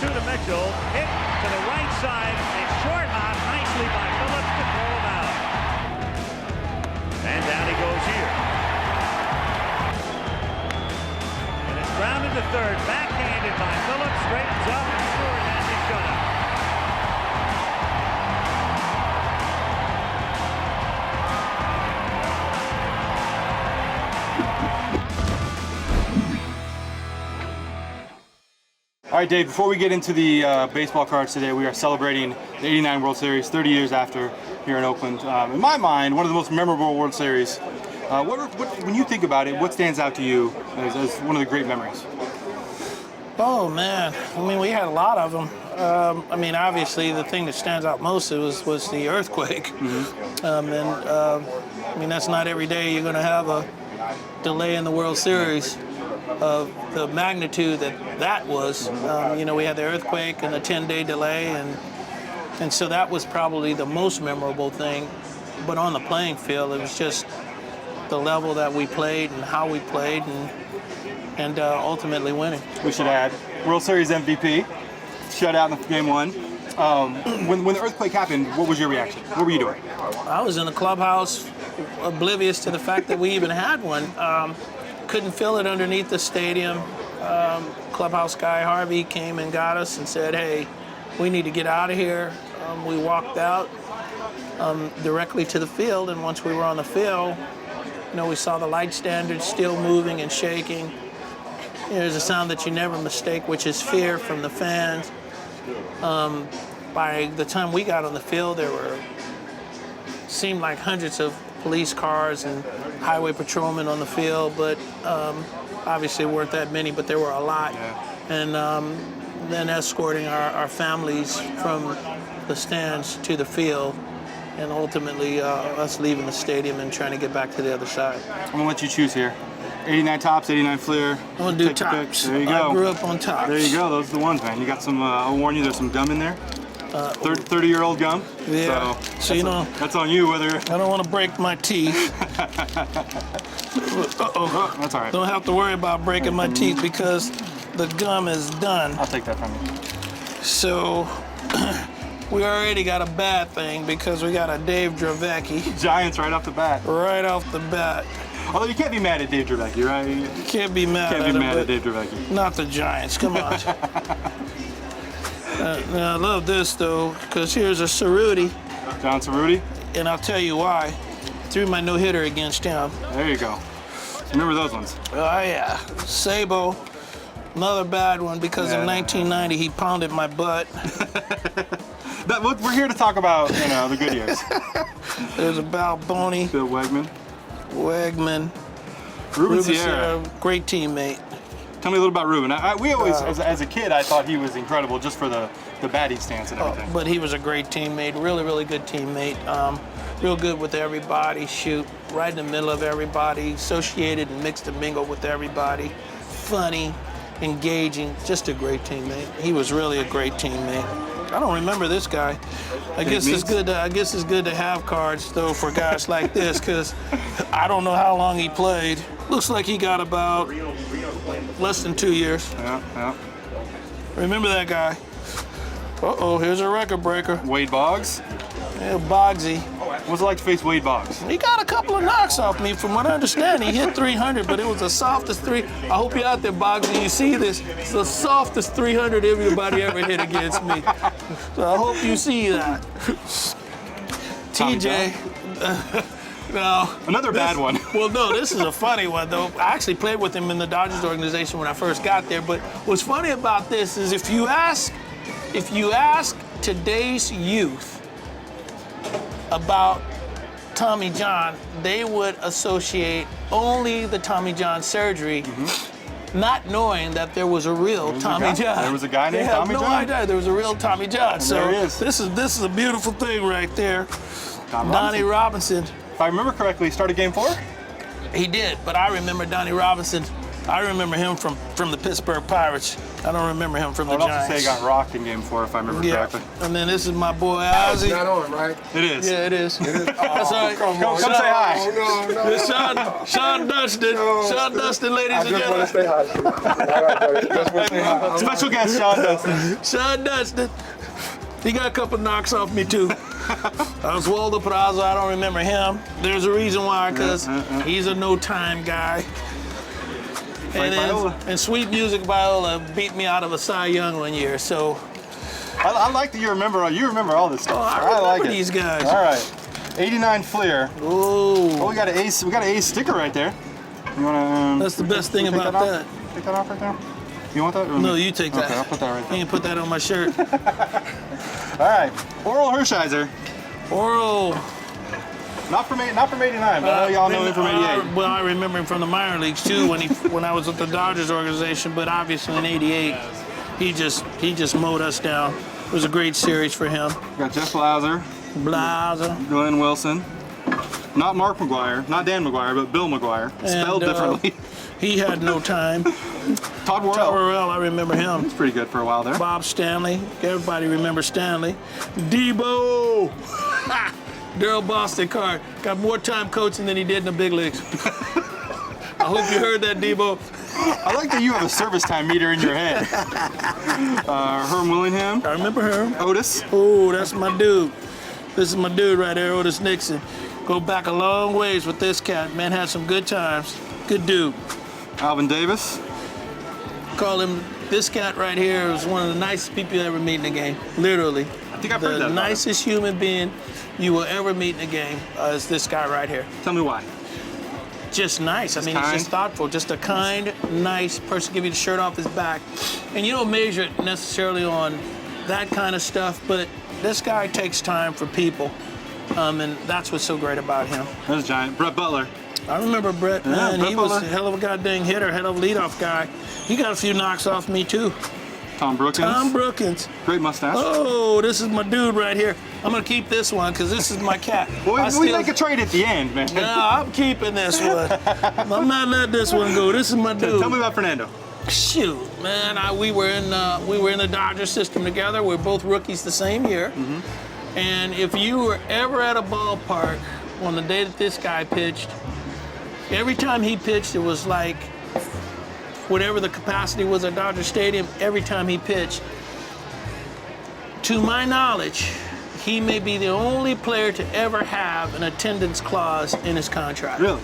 2 to Mitchell. Hit to the right side. A short hop nicely by Phillips to throw him out. And down he goes here. And it's grounded to third. Backhanded by Phillips. Straightens up and Stewart has his shutout. All right, Dave, before we get into the baseball cards today, we are celebrating the '89 World Series 30 years after here in Oakland. In my mind, one of the most memorable World Series. When you think about it, what stands out to you as one of the great memories? Oh, man. I mean, we had a lot of them. I mean, obviously, the thing that stands out most was the earthquake. Mm-hmm. I mean, that's not every day you're going to have a delay in the World Series of the magnitude that was. You know, we had the earthquake and the 10-day delay, and so that was probably the most memorable thing. But on the playing field, it was just the level that we played and how we played, and ultimately winning. We should add World Series MVP, shutout in Game 1. When the earthquake happened, what was your reaction? What were you doing? I was in the clubhouse, oblivious to the fact that we even had one. Couldn't feel it underneath the stadium. Clubhouse guy Harvey came and got us and said, "Hey, we need to get out of here." We walked out directly to the field, and once we were on the field, you know, we saw the light standards still moving and shaking. There's a sound that you never mistake, which is fear from the fans. By the time we got on the field, seemed like hundreds of police cars and highway patrolmen on the field, but obviously weren't that many, but there were a lot. Yeah. And then escorting our families from the stands to the field, and ultimately us leaving the stadium and trying to get back to the other side. I'm going to let you choose here. 89 tops, 89 Fleer. I'm going to do tops. There you go. I grew up on tops. There you go. Those are the ones, man. You got some, I'll warn you, there's some gum in there. 30-year-old gum. Yeah. So you know, that's on you whether. I don't want to break my teeth. Oh, that's all right. Don't have to worry about breaking my teeth because the gum is done. I'll take that from you. So we already got a bad thing because we got a Dave Stewart. Giants right off the bat. Right off the bat. Although you can't be mad at Dave Stewart, right? You can't be mad at Dave Stewart. Not the Giants. Come on. Now I love this though, because here's a Cerruti. John Cerruti. And I'll tell you why. Threw my no-hitter against him. There you go. Remember those ones. Oh yeah. Sabo, another bad one because in 1990 he pounded my butt. We're here to talk about, the good years. There's a Balboni. Bill Wegman. Ruben Sierra. Great teammate. Tell me a little about Ruben. We always, as a kid, I thought he was incredible just for the batting stance and everything. But he was a great teammate, really, really good teammate. Real good with everybody, shoot right in the middle of everybody, associated and mixed and mingled with everybody. Funny, engaging, just a great teammate. He was really a great teammate. I don't remember this guy. I guess it's good to have cards though for guys like this, because I don't know how long he played. Looks like he got about less than 2 years. Yeah. Remember that guy? Uh-oh, here's a record breaker. Wade Boggs. Yeah, Boggsy. What's it like to face Wade Boggs? He got a couple of knocks off me. From what I understand, he hit 300, but it was the softest three. I hope you're out there, Boggsy, you see this. It's the softest 300 everybody ever hit against me. So I hope you see that. TJ. Another bad one. Well, no, this is a funny one, though. I actually played with him in the Dodgers organization when I first got there. But what's funny about this is if you ask today's youth about Tommy John, they would associate only the Tommy John surgery, not knowing that there was a real Tommy John. There was a guy named Tommy John? They have no idea there was a real Tommy John. And so there he is. This is a beautiful thing right there. Donnie Robinson. If I remember correctly, he started Game 4? He did, but I remember Donnie Robinson I remember him from the Pittsburgh Pirates. I don't remember him from the I would also Giants. say he got rocked in Game 4, if I remember correctly. And then this is my boy It's Ozzy. not on, right? It is. Yeah, it is. That's all right. Come say hi. Oh, no, no. It's Sean Dunston. Sean Dunston, ladies I and just want to gentlemen. say hi. All right, buddy. Just want to say hi. Special guest Sean Dustin. Sean Dunston. He got a couple knocks off me too. Oswaldo Peraza, I don't remember him. There's a reason why, because he's a no-time guy. And Sweet Music Viola beat me out of a Cy Young one year. So I like that you remember all this stuff. I remember like it. these guys. All right. 89 Fleer. Ooh. Oh, we got an ace. We got an ace sticker right there. You wanna? That's the best thing take about off? that. Take that off right there. You want that? Or No, me? you take that. Okay, I'll put that right You there. can put that on my shirt. All right. Oral Hershiser. Oral. Not from 89, but I know y'all know him from 88. Well, I remember him from the minor leagues too when I was with the Dodgers organization. But obviously in '88, he just mowed us down. It was a great series for him. We got Jeff Blauser, Blazer. Glenn Wilson. Not Mark McGuire, not Dan McGuire, but Bill McGuire. Spelled differently. He had no time. Todd Worrell. Todd Worrell, I remember him. It's pretty good for a while there. Bob Stanley. Everybody remembers Stanley. Debo. Daryl Boston Card. Got more time coaching than he did in the big leagues. I hope you heard that, Debo. I like that you have a service time meter in your head. Herm Willingham. I remember her. Otis. Oh, that's my dude. This is my dude right there, Otis Nixon. Go back a long ways with this cat. Man had some good times. Good dude. Alvin Davis. Call him, this cat right here is one of the nicest people you ever meet in the game. Literally. I think I've heard that The about him. nicest human being you will ever meet in a game is this guy right here. Tell me why. Just nice. I mean, kind? he's just thoughtful. Just a kind, nice person. Give you the shirt off his back. And you don't measure it necessarily on that kind of stuff, but this guy takes time for people. And that's what's so great about him. That's giant. Brett Butler. I remember Brett, Yeah, man. Brett He was a Butler. hell of a goddamn hitter, hell of a leadoff guy. He got a few knocks off me, too. Tom Brookins. Tom Brookins. Great mustache. Oh, this is my dude right here. I'm going to keep this one because this is my cat. Well, we make a trade at the end, man. No, I'm keeping this one. I'm not letting this one go. This is my dude. Tell me about Fernando. Shoot, man, we were in the Dodger system together. We were both rookies the same year. And if you were ever at a ballpark on the day that this guy pitched, every time he pitched, it was like whatever the capacity was at Dodger Stadium. Every time he pitched, to my knowledge, he may be the only player to ever have an attendance clause in his contract. Really?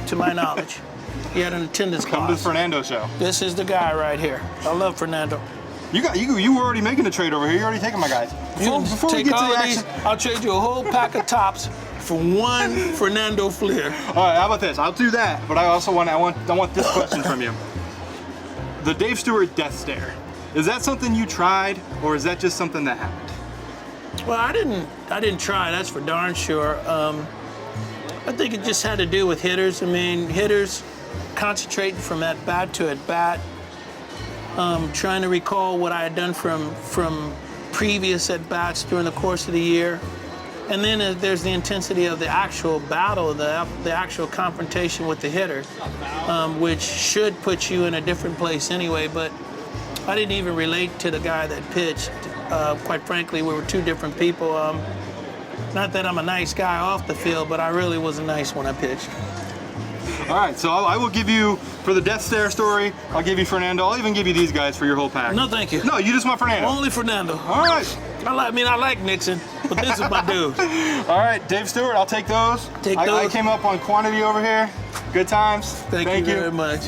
To my knowledge, he had an attendance clause. Come to the Fernando show. This is the guy right here. I love Fernando. You were already making a trade over here. You're already taking my guys. Before we Take get to all the of these, action, I'll trade you a whole pack of tops for one Fernando Fleer. all right. How about this? I'll do that, but I also want this question from you. The Dave Stewart death stare. Is that something you tried, or is that just something that happened? Well, I didn't try. That's for darn sure. I think it just had to do with hitters. I mean, hitters concentrating from at bat to at bat. Trying to recall what I had done from previous at bats during the course of the year. And then there's the intensity of the actual battle, the actual confrontation with the hitter, which should put you in a different place anyway. But I didn't even relate to the guy that pitched. Quite frankly, we were two different people. Not that I'm a nice guy off the field, but I really wasn't nice when I pitched. All right, so I will give you, for the death stare story, I'll give you Fernando. I'll even give you these guys for your whole pack. No, thank you. No, you just want Fernando. Only Fernando. All right. I like Nixon, but this is my dude. All right, Dave Stewart, I'll take those. Take I those. came up on quantity over here. Good times. Thank you very much.